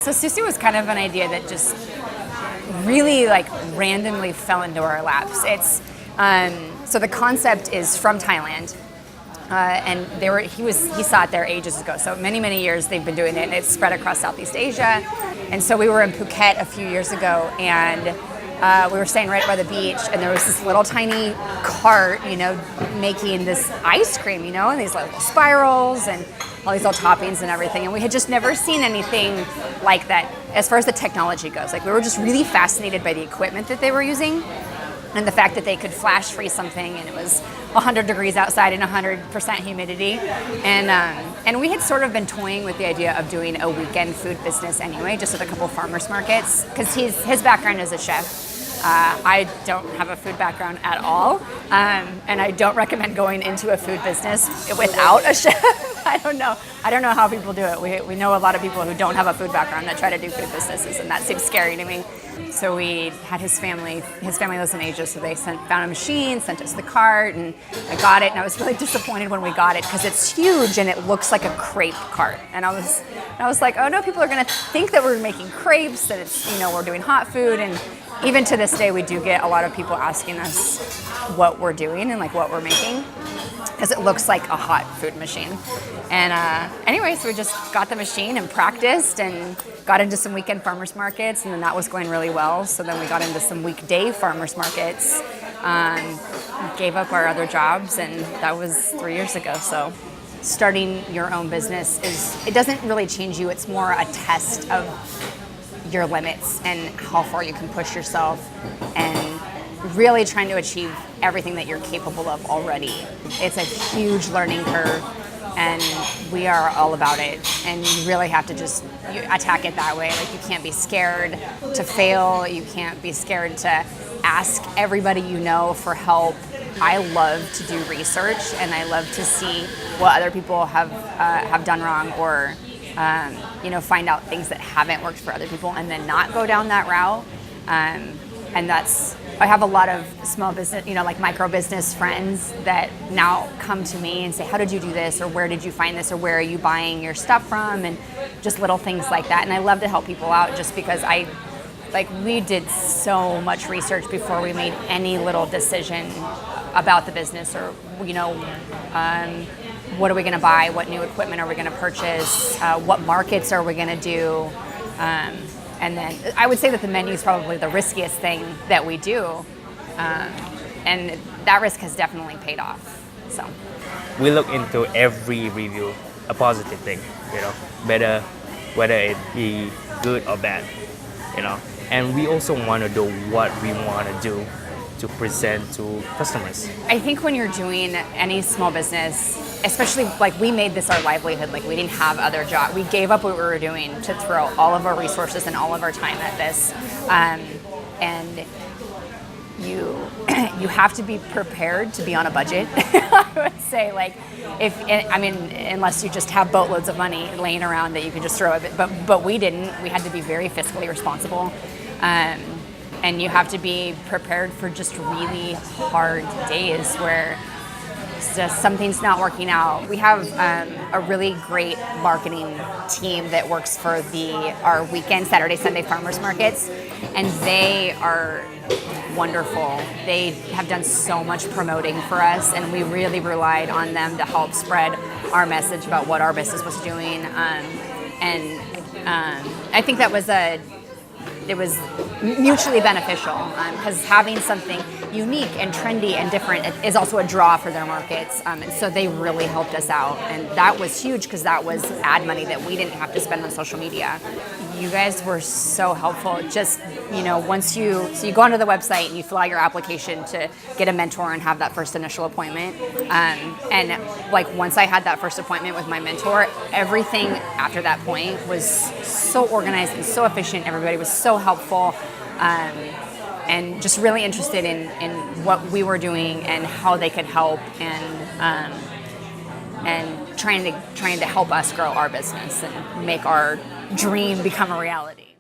So Sushi was kind of an idea that just really like randomly fell into our laps. It's so the concept is from Thailand, and he saw it there ages ago. So many years they've been doing it, and it's spread across Southeast Asia. And so we were in Phuket a few years ago, and we were staying right by the beach, and there was this little tiny cart, making this ice cream, and these little spirals and all these little toppings and everything. And we had just never seen anything like that as far as the technology goes. Like, we were just really fascinated by the equipment that they were using and the fact that they could flash freeze something, and it was 100 degrees outside and 100% humidity. And we had sort of been toying with the idea of doing a weekend food business anyway, just at a couple farmers markets, because his background is a chef. I don't have a food background at all, and I don't recommend going into a food business without a chef. I don't know how people do it. We know a lot of people who don't have a food background that try to do food businesses, and that seems scary to me. So we had his family lives in Asia, so they found a machine, sent us the cart, and I got it, and I was really disappointed when we got it because it's huge and it looks like a crepe cart. And I was like, oh no, people are gonna think that we're making crepes, that it's, we're doing hot food. And even to this day, we do get a lot of people asking us what we're doing and like what we're making, because it looks like a hot food machine. And anyway, so we just got the machine and practiced and got into some weekend farmers markets, and then that was going really well. So then we got into some weekday farmers markets, gave up our other jobs, and that was 3 years ago. So starting your own business it doesn't really change you. It's more a test of your limits and how far you can push yourself, and really trying to achieve everything that you're capable of already. It's a huge learning curve, and we are all about it. And you really have to just attack it that way. Like, you can't be scared to fail. You can't be scared to ask everybody you know for help. I love to do research, and I love to see what other people have done wrong, or find out things that haven't worked for other people, and then not go down that route. And I have a lot of small business, like micro business friends that now come to me and say, how did you do this? Or where did you find this? Or where are you buying your stuff from? And just little things like that. And I love to help people out, just because we did so much research before we made any little decision about the business, or, what are we going to buy? What new equipment are we going to purchase? What markets are we going to do? And then I would say that the menu is probably the riskiest thing that we do. And that risk has definitely paid off. So We look into every review a positive thing, whether it be good or bad, And we also want to do what we want to do to present to customers. I think when you're doing any small business, especially like we made this our livelihood, like we didn't have other jobs. We gave up what we were doing to throw all of our resources and all of our time at this. And you have to be prepared to be on a budget. I would say, unless you just have boatloads of money laying around that you can just throw at it. But we didn't. We had to be very fiscally responsible. And you have to be prepared for just really hard days where just something's not working out. We have a really great marketing team that works for our weekend Saturday, Sunday farmers markets, and they are wonderful. They have done so much promoting for us, and we really relied on them to help spread our message about what our business was doing. I think it was mutually beneficial, because having something unique and trendy and different is also a draw for their markets. And so they really helped us out. And that was huge, because that was ad money that we didn't have to spend on social media. You guys were so helpful. Just, once you go onto the website and you fill out your application to get a mentor and have that first initial appointment. Once I had that first appointment with my mentor, everything after that point was so organized and so efficient. Everybody was so helpful, and just really interested in what we were doing and how they could help, and trying to help us grow our business and make our dream become a reality.